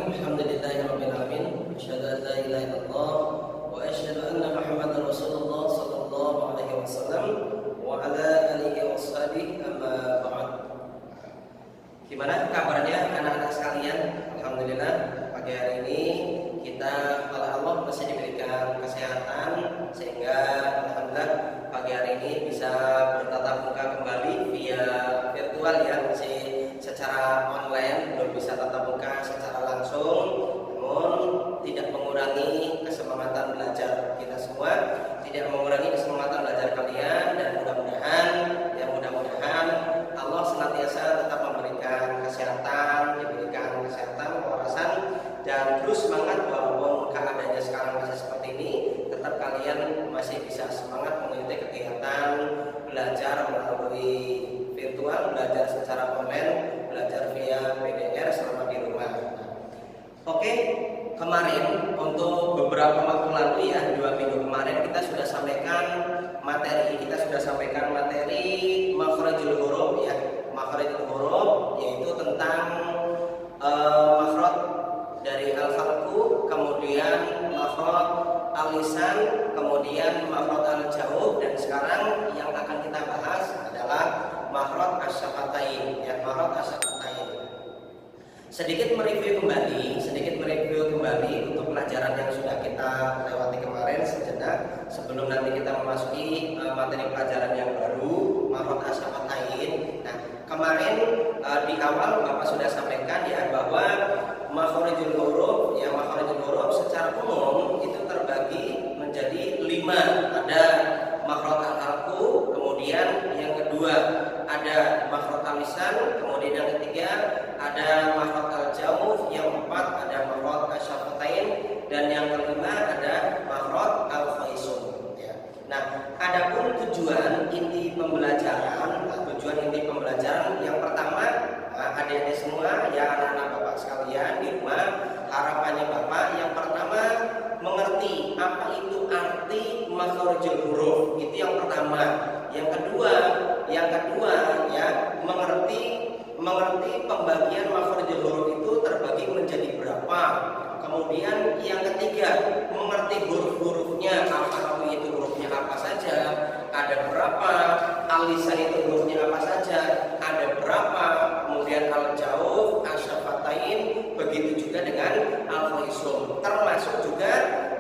Alhamdulillahirabbil alamin. Asyhadu an la ilaha illallah wa asyhadu anna Muhammadar Rasulullah sallallahu alaihi wasallam wa ala alihi washabihi amma ba'd. Gimana kabarnya anak-anak sekalian? Alhamdulillah pagi hari ini kita oleh Allah masih diberikan kesehatan sehingga alhamdulillah pagi hari ini bisa bertatap muka kembali via virtual ya, masih secara online, belum bisa tatap muka secara langsung, namun tidak mengurangi kesemangatan belajar kita semua, tidak mengurangi kesemangatan belajar kalian, dan mudah-mudahan Allah senantiasa tetap memberikan kesehatan, kewarasan, dan terus semangat walaupun keadaannya sekarang masih seperti ini, tetap kalian masih bisa semangat mengikuti kegiatan belajar melalui virtual, belajar secara online, belajar via PDR selama di rumah. Oke, kemarin untuk beberapa waktu lalu ya, 2 minggu kemarin kita sudah sampaikan materi makhrajul huruf ya, makhrajul huruf yaitu tentang makhraj dari al-khalqu, kemudian makhraj al-lisan, kemudian makhraj al-jauh, dan sekarang yang akan kita bahas adalah makhraj asy-syafatain ya, makhraj asy-syafatain. Sedikit mereview kembali untuk pelajaran yang sudah kita lewati kemarin sejenak sebelum nanti kita memasuki materi pelajaran yang baru, makhraj asy-syafatain. Nah, kemarin di awal Bapak sudah sampaikan ya bahwa makhrajul huruf ya, makhrajul huruf secara umum itu terbagi menjadi 5. Ada makhraj al-halqu, kemudian yang kedua ada makhraj al-lisan, kemudian yang ketiga ada makhraj al-jawf, yang keempat ada makhraj asy-syafatain, dan yang kelima ada makhraj al-khaisum ya. Nah, adapun tujuan inti pembelajaran yang pertama, adik-adik semua ya, anak-anak Bapak sekalian di rumah, harapannya Bapak yang pertama mengerti apa itu arti makhrajul huruf, itu yang pertama. Yang kedua ya, mengerti pembagian makhrajul huruf itu terbagi menjadi berapa. Kemudian yang ketiga, mengerti huruf-hurufnya, al-khalqu itu hurufnya apa saja, ada berapa, al-lisan itu hurufnya apa saja, ada berapa, kemudian al-jawf, asy-syafatain, begitu juga dengan al-khaisum. Termasuk juga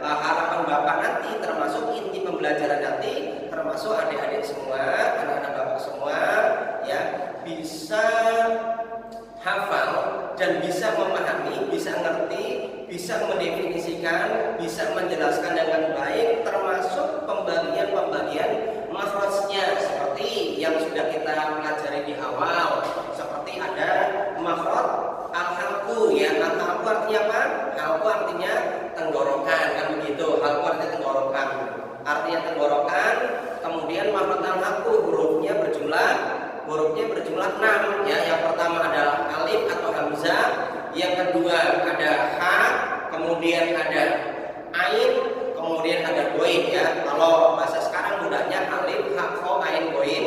harapan Bapak nanti, termasuk inti pembelajaran nanti, termasuk adik-adik semua, anak-anak Bapak semua ya, bisa hafal dan bisa memahami, bisa ngerti, bisa mendefinisikan, bisa menjelaskan dengan baik, termasuk pembagian makhrajnya seperti yang sudah kita pelajari di awal, seperti ada makhraj al-halqu ya. Al-halqu artinya apa? Halqu artinya tenggorokan, kan begitu. Halqu artinya tenggorokan, kemudian makhraj al-halqu hurufnya berjumlah 6 ya. Yang pertama adalah alif atau hamzah, yang kedua ada ha, kemudian ada ain, kemudian ada goin ya. Kalau bahasa sekarang mudahnya alif, ha, kho, ain, goin,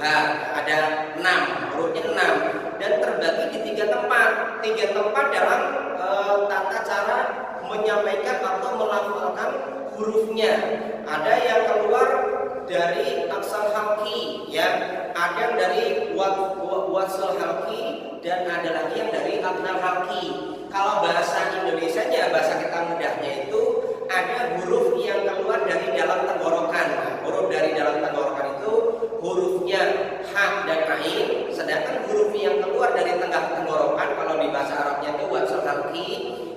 ha. Ada 6, hurufnya 6, dan terbagi di 3 tempat dalam tata cara menyampaikan atau melafalkan hurufnya. Ada yang keluar dari aksal halqi ya, ada yang dari wasl halqi, dan ada lagi yang dari abnal halqi. Kalau bahasa Indonesianya, bahasa kita mudahnya itu ada huruf yang keluar dari dalam tenggorokan. Nah, huruf dari dalam tenggorokan itu hurufnya ha dan ain, sedangkan huruf yang keluar dari tengah tenggorokan kalau di bahasa Arabnya itu wasl halqi,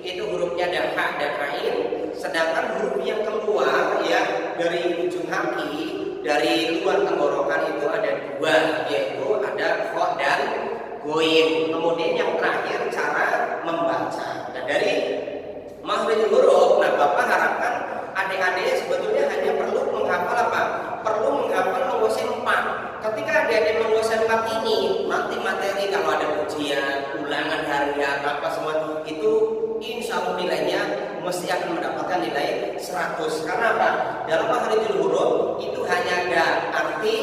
itu hurufnya ada ha dan ain, sedangkan huruf yang keluar ya dari ujung halqi, dari luar tenggorokan itu ada 2, yaitu ada kho dan goin. Kemudian yang terakhir cara membaca. Dan dari makhrajul huruf, nah Bapak harapkan adik-adik sebetulnya hanya perlu menghafal apa? Perlu menghafal menguasai 4. Ketika adik-adik menguasai 4 ini, nanti materi kalau ada ujian, ulangan harian, apa semua itu insya Allah nilainya mesti akan mendapatkan nilai 100. Karena apa? Dalam makhrajul huruf itu hanya ada arti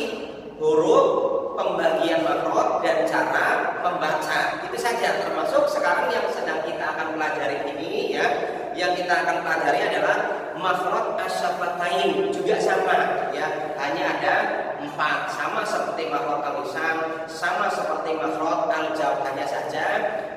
huruf, pembagian makhraj, dan cara membaca. Itu saja, termasuk sekarang yang sedang kita akan pelajari asyafatain juga sama ya, hanya ada 4, sama seperti makhraj al-lisan, sama seperti makhraj al-jawf, hanya saja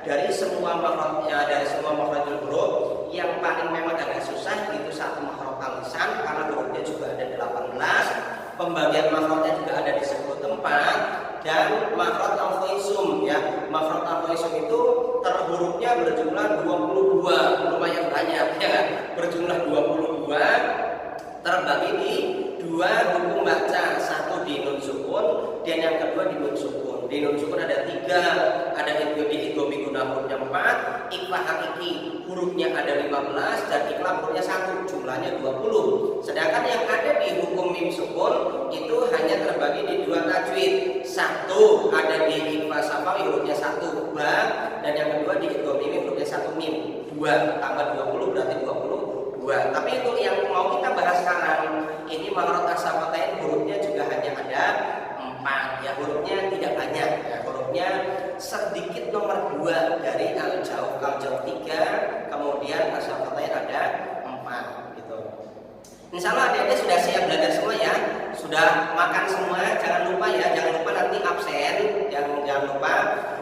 dari semua makhrajul huruf yang paling memang agak susah itu satu makhraj al-lisan karena hurufnya juga ada 18, pembagian makhrajnya juga ada di 10 tempat, dan makhraj al-khaisum ya. Makhraj al-khaisum itu hurufnya berjumlah 22, lumayan banyak ya, berjumlah 22 terbagi di 2 hukum baca, satu di nun sukun dan yang kedua di nun sukun. Di nun sukun ada 3, ada idgham guna hurufnya 4, ikhfa hakiki hurufnya ada 15 dan ikhlas hurufnya 1, jumlahnya 20. Sedangkan yang ada di hukum mim sukun itu hanya terbagi di 2 tajwid. Satu ada di ikhfa safawi hurufnya 1 ba, dan yang kedua di idgham mim hurufnya 1 mim. 2 tambah 20 berarti 22. Tapi untuk yang mau kita bahas sekarang ini makhraj asyafatain hurufnya juga hanya ada 4 ya, hurufnya tidak banyak ya, hurufnya sedikit nomor 2 dari al-jawf 3, kemudian asyafatain ada 4 gitu. Insyaallah adik-adik sudah siap belajar semua ya, sudah makan semua, jangan lupa ya, jangan lupa nanti absen, jangan lupa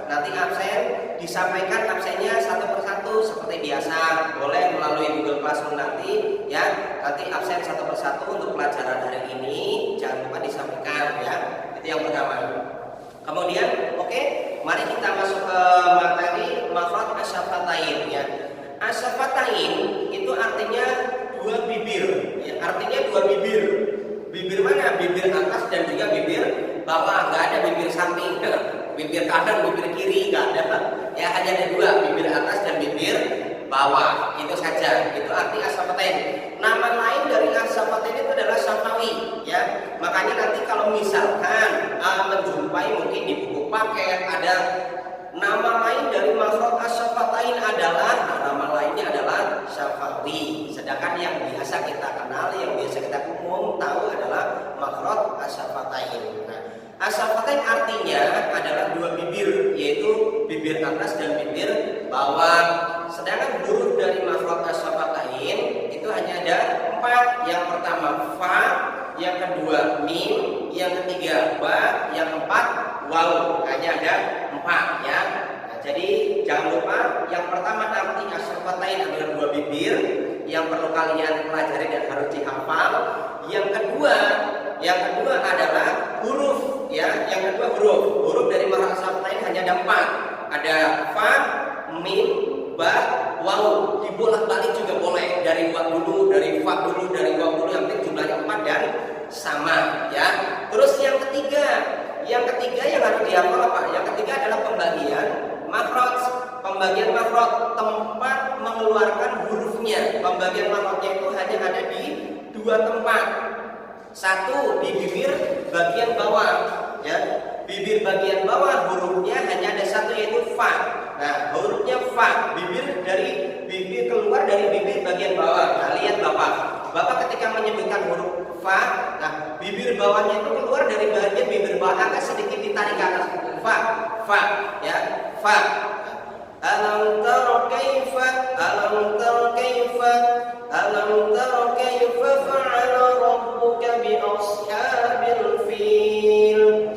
nanti absen disampaikan absennya satu persatu seperti biasa, boleh melalui Google Classroom nanti ya, nanti absen satu persatu untuk pelajaran hari ini, jangan lupa disampaikan ya, itu yang pertama. Kemudian oke, mari kita masuk ke materi makhraj asyafatain ya. Asyafatain itu artinya 2 bibir ya, artinya 2 bibir. Bibir mana? Bibir atas dan juga bibir bawah, nggak ada bibir samping, bibir kanan, bibir kiri, nggak ada ya, hanya ada 2, bibir atas dan bibir bawah, itu saja, itu arti asyafatain. Nama lain dari asyafatain itu adalah syafawi ya, makanya nanti kalau misalkan menjumpai mungkin di buku paket ada nama lain dari makhraj asyafatain adalah nama lainnya adalah syafawi, sedangkan yang biasa kita kenal, yang biasa kita umum tahu adalah makhraj asyafatain. Nah, asyafatain artinya adalah 2 bibir, yaitu bibir atas dan bibir bawah. Sedangkan huruf dari makhraj asyafatain itu hanya ada 4. Yang pertama fa, yang kedua mim, yang ketiga ba, yang keempat waw. Hanya ada 4 ya. Nah, jadi jangan lupa yang pertama arti asyafatain adalah 2 bibir yang perlu kalian pelajari dan harus dihafal. Yang kedua adalah huruf ya. Yang kedua huruf dari makhraj asyafatain hanya ada 4. Ada fa, mim, ba, waw. Dibolak-balik juga boleh, dari wa dulu, dari fa dulu, dari waw dulu, yang penting jumlahnya 4 dan sama ya. Terus yang ketiga yang harus dihafal apa? Yang ketiga adalah pembagian makhraj. Pembagian makhraj, tempat mengeluarkan hurufnya. Pembagian makhrajnya itu hanya ada di 2 tempat. Satu di bibir bagian bawah ya. Bibir bagian bawah hurufnya hanya ada 1, yaitu fa. Nah, hurufnya fa, bibir keluar dari bibir bagian bawah. Nah, lihat Bapak ketika menyebutkan huruf fa, nah bibir bawahnya itu keluar dari bagian bibir bawah, agak sedikit ditarik ke atas. Fa ya, fa. Alam tara kaifa fa'ala rabbuka bi ashabil fil.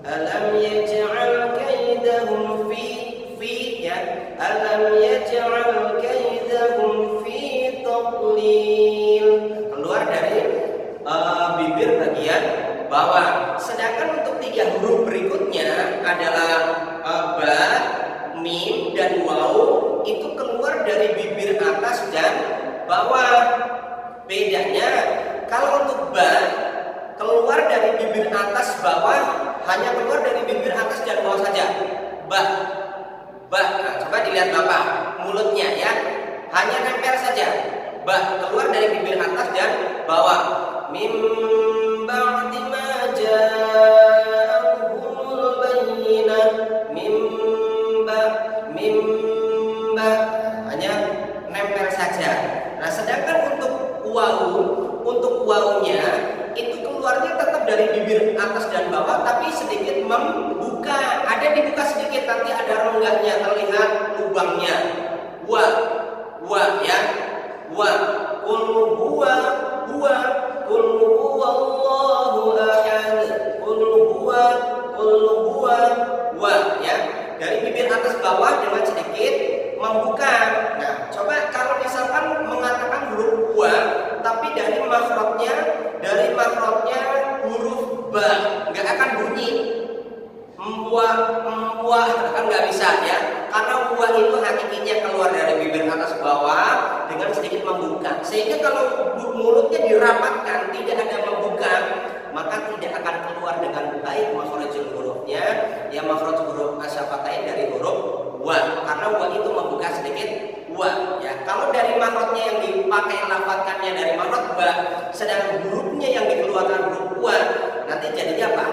Alam yaj'al kaidahum fi ya. Alam yaj'al kaidahum fi tadlil. Keluar dari bibir bagian bawah. Sedangkan untuk 3 huruf berikutnya adalah ba, mim, dan waw, itu keluar dari bibir atas dan bawah. Bedanya kalau untuk ba keluar dari bibir atas bawah, hanya keluar dari bibir atas dan bawah saja. Ba. Nah, coba dilihat Bapak mulutnya ya, hanya nempel saja. Ba keluar dari bibir atas dan bawah. Mim ba'di ma ja'ahumul bayyinah. Mim ba hanya nempel saja. Nah, sedangkan untuk wawnya itu keluarnya tetap dari bibir atas dan bawah, tapi sedikit membuka, ada dibuka sedikit, nanti ada rongganya terlihat lubangnya. Wa ya, wa qul huwa itu hakikinya keluar dari bibir atas bawah dengan sedikit membuka. Sehingga kalau mulutnya dirapatkan, tidak ada membuka, maka tidak akan keluar dengan baik makhrajul hurufnya, ya makhraj huruf asyafatain dari huruf wa. Karena wa itu membuka sedikit wa, ya. Kalau dari makhrajnya yang dipakai lafadzkannya dari makhraj ba, sedangkan hurufnya yang dikeluarkan huruf wa, nanti jadinya apa?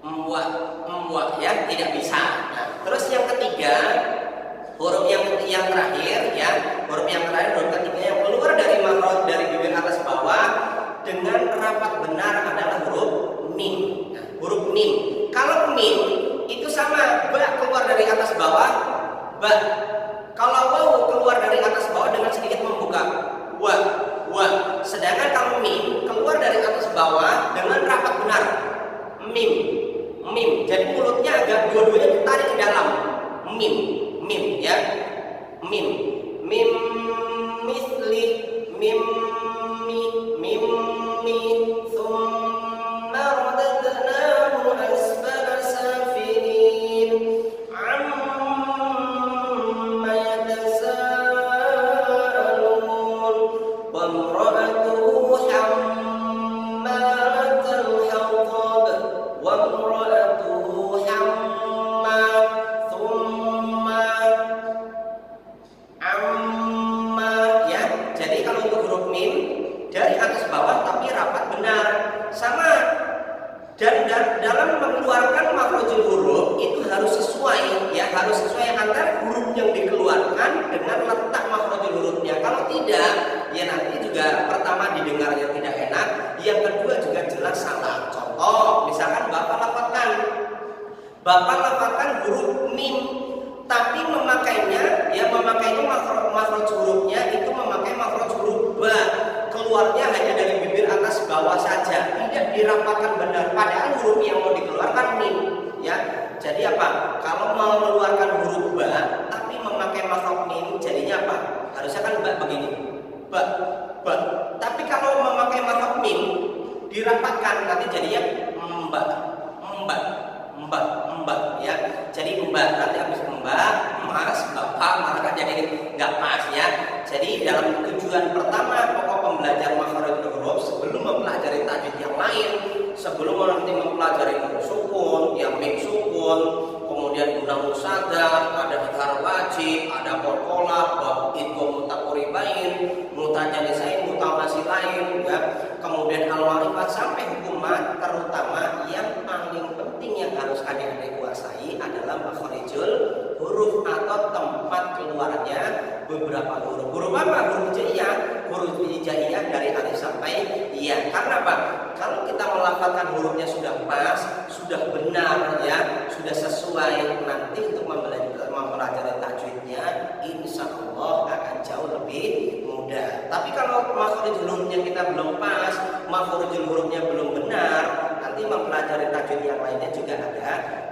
Mwa, ya, tidak bisa. Nah, terus yang ketiga, huruf yang terakhir, ya, huruf yang terakhir, huruf ketiga yang keluar dari makhraj dari bibir atas bawah dengan rapat benar adalah huruf mim. Nah, huruf mim. Kalau mim itu sama, ba keluar dari atas bawah, ba. Kalau waw keluar dari atas bawah dengan sedikit membuka, wa. Sedangkan kalau mim keluar dari atas bawah dengan rapat benar, mim. Jadi mulutnya agak dua-duanya ditarik ke dalam, mim, ya, mim misli, mim mi, thumma radadnahu asfala safilin, amma yatasaalun, wa imra'atuhu hammalatal hatab, wa imra'atuhu hamma, thumma amma, ya. Jadi kalau untuk huruf mim dari atas bawah tapi rapat benar, sama. Dan dalam mengeluarkan makhrajul huruf itu harus sesuai, ya, harus sesuai antara huruf yang dikeluarkan dengan letak makhrajul hurufnya. Kalau tidak, ya nanti juga pertama didengarnya tidak enak, yang kedua juga jelas salah. Contoh, misalkan Bapak lafadzkan huruf mim, tapi memakainya makhraj hurufnya itu memakai makhraj huruf ba, keluarnya hanya dari bibir atas bawah saja, tidak dirapatkan benar, padahal huruf yang mau dikeluarkan mim, ya. Jadi apa? Kalau mau mengeluarkan huruf ba tapi memakai makhraj mim, jadinya apa? Harusnya kan ba begini, ba. Tapi kalau memakai makhraj mim dirapatkan, nanti jadinya mbak, ya. Jadi mbak, nanti habis mbak, mas, bapak, maka jadi nggak pas, ya. Jadi dalam tujuan pertama pokok pembelajar makhrajul huruf sebelum mempelajari tajwid yang lain, sebelum nanti mempelajari sukun, yang mim sukun, kemudian guna musaddah, ada idgham wajib, ada qalqalah, bab idgham mutaqaribain, mutajalisain, mutamasilain, ya. Kemudian al-ma'rifat sampai hukumat, terutama yang paling penting yang harus adik-adik kuasai adalah makhrajul huruf atau tempat keluarnya beberapa huruf. Huruf apa? Huruf hijaiyah dari alif sampai ya. Karena apa? Kalau kita melafalkan hurufnya sudah pas, sudah benar, ya, sudah sesuai, nanti untuk mempelajari tajwidnya insya Allah akan jauh lebih mudah. Tapi kalau makhrajul hurufnya kita belum pas, makhrajul hurufnya belum benar, nanti mempelajari tajwid yang lainnya juga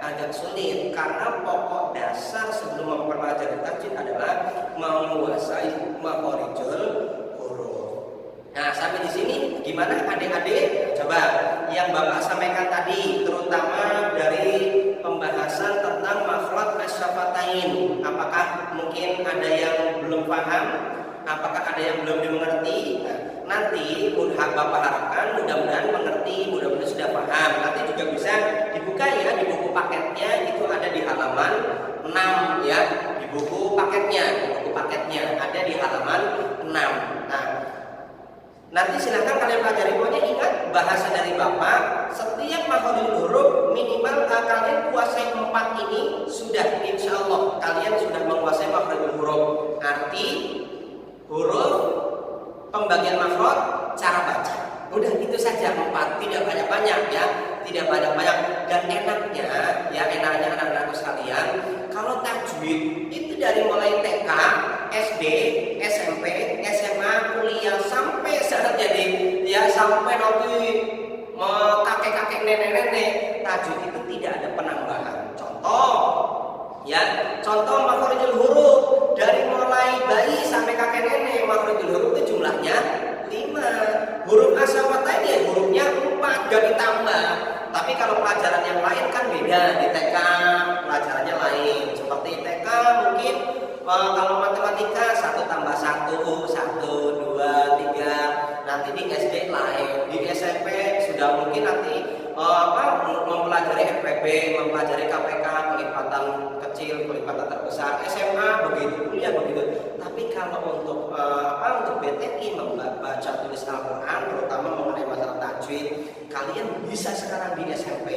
agak sulit. Karena pokok dasar sebelum mempelajari tajwid adalah menguasai makhrajul huruf. Nah, sampai di sini gimana adik-adik? Coba yang Bapak sampaikan tadi, terutama dari pembahasan tentang makhraj asyafatain. Apakah mungkin ada yang belum paham? Apakah ada yang belum dimengerti? Nah, nanti Bapak harapkan mudah-mudahan mengerti, mudah-mudahan sudah paham. Nanti juga bisa dibuka, ya, di buku paketnya itu ada di halaman 6, ya, di buku paketnya ada di halaman 6. Nah, nanti silahkan kalian pelajari. Pokoknya ingat bahasa dari Bapak, setiap makhrajul huruf minimal kalian kuasai 4 ini sudah, insya Allah kalian sudah menguasai makhrajul huruf. Arti huruf, pembagian makhraj, cara baca. Udah itu saja 4, tidak banyak-banyak, ya, tidak banyak-banyak. Dan enaknya, ya, anak-anakku sekalian, kalau tajwid itu dari mulai TK, SD, SMP, SMA, kuliah sampai saat jadi, ya, sampai nanti kakek-kakek, nenek-nenek, tajwid itu tidak ada penambahan. Contoh makhrajul huruf dari mulai bayi sampai kakek nenek, makhrajul huruf itu jumlahnya 5. Huruf asyafatain ya hurufnya 4, gak ditambah. Tapi kalau pelajaran yang lain kan beda. Di TK pelajarannya lain. Seperti TK mungkin kalau matematika 1 tambah 1, 1, 2, 3. Nanti di SD lain. Di SMP sudah mungkin nanti mempelajari FPB, mempelajari KPK, kelipatan kecil, kelipatan terbesar. SMA begitu, kuliah begitu. Tapi kalau untuk untuk BTI membaca tulis Al-Quran, terutama mengenai masalah tajwid, kalian bisa sekarang di SMP.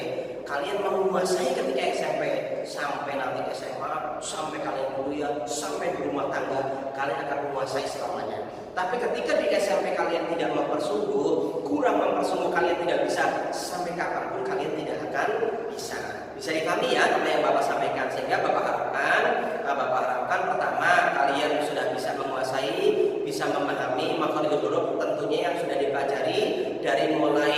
Kalian menguasai ketika SMP, sampai nanti SMA, sampai kalian kuliah, sampai di rumah tangga, kalian akan menguasai selamanya. Tapi ketika di SMP kalian tidak mempersungguh, kurang mempersungguh, kalian tidak bisa, sampai kapanpun kalian tidak akan bisa. Bisa dipahami ya apa yang Bapak sampaikan, sehingga Bapak harapkan pertama kalian sudah bisa menguasai, bisa memahami makhrajul huruf tentunya yang sudah dipelajari dari mulai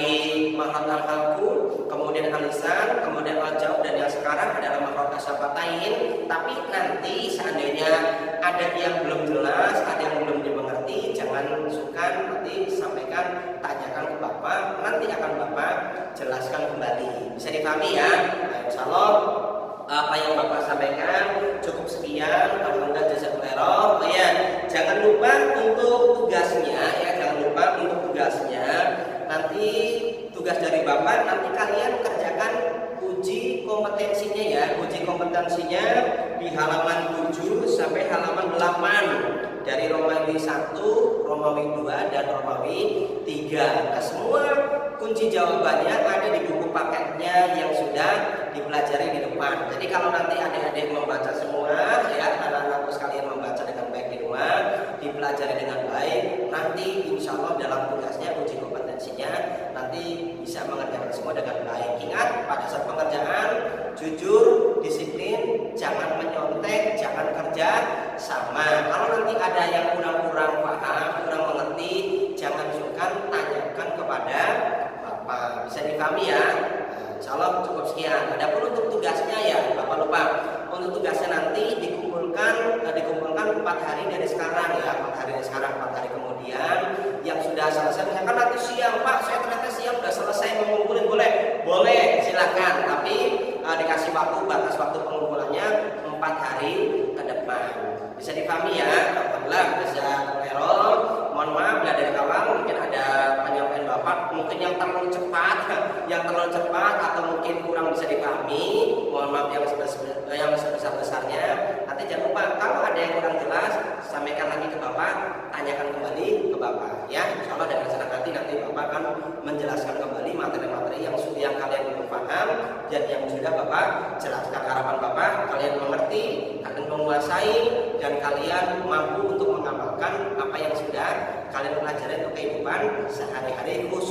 makhraj al-halqu, kemudian al-lisan, kemudian al-jawf, dan yang sekarang adalah makhraj asyafatain. Tapi nanti seandainya ada yang belum jelas, ada yang belum dimengerti, jangan sungkan, nanti sampaikan, tanyakan ke Bapak, nanti akan Bapak jelaskan kembali. Bisa dipahami ya? Nah, insya Allah apa yang Bapak sampaikan cukup sekian. Alhamdulillah, jazakumullah. Ya, jangan lupa untuk tugasnya ya, jangan lupa untuk tugasnya. Nanti tugas dari Bapak, nanti kalian kerjakan uji kompetensinya ya. Uji kompetensinya di halaman 7 sampai halaman 8 dari Romawi 1, Romawi 2, dan Romawi 3. Nah, semua kunci jawabannya ada di buku paketnya yang sudah dipelajari di depan. Jadi kalau nanti adik-adik membaca semua ya, anak-anakku sekalian membaca dengan baik di rumah, dipelajari dengan baik, nanti insya Allah dalam tugasnya uji kompetensinya nanti bisa mengerjakan semua dengan baik. Ingat, pada saat pengerjaan jujur, disiplin, jangan menyontek, jangan kerja sama. Kalau nanti ada yang kurang paham, kurang mengerti, jangan sungkan tanyakan kepada Bapak. Bisa dipahami ya? Insya Allah cukup sekian. Adapun untuk tugasnya ya, Bapak lupa. Untuk tugasnya nanti dikumpulkan 4 hari dari sekarang ya, 4 hari dari sekarang, 4 hari kemudian yang sudah selesai. Misalkan nanti siang, Pak, saya ternyata siang sudah selesai mengumpulin, boleh, silakan. Tapi dikasih waktu, batas waktu pengumpulannya 4 hari ke depan. Bisa dipahami ya? Alhamdulillah, bisa error. Mohon maaf bila dari awal mungkin ada penyampaian Bapak mungkin yang terlalu cepat atau mungkin kurang bisa dipahami. Mohon maaf yang sebesar-besarnya. Nanti jangan lupa kalau ada yang kurang jelas, sampaikan lagi ke Bapak, tanyakan kembali ke Bapak ya. Insya Allah dengan senang hati nanti Bapak akan menjelaskan kembali materi-materi yang kalian belum paham dan yang sudah Bapak jelaskan. Harapan Bapak kalian mengerti, kalian menguasai, dan kalian mampu untuk mengamalkan apa yang sudah kalian pelajari untuk kehidupan sehari-hari, khusus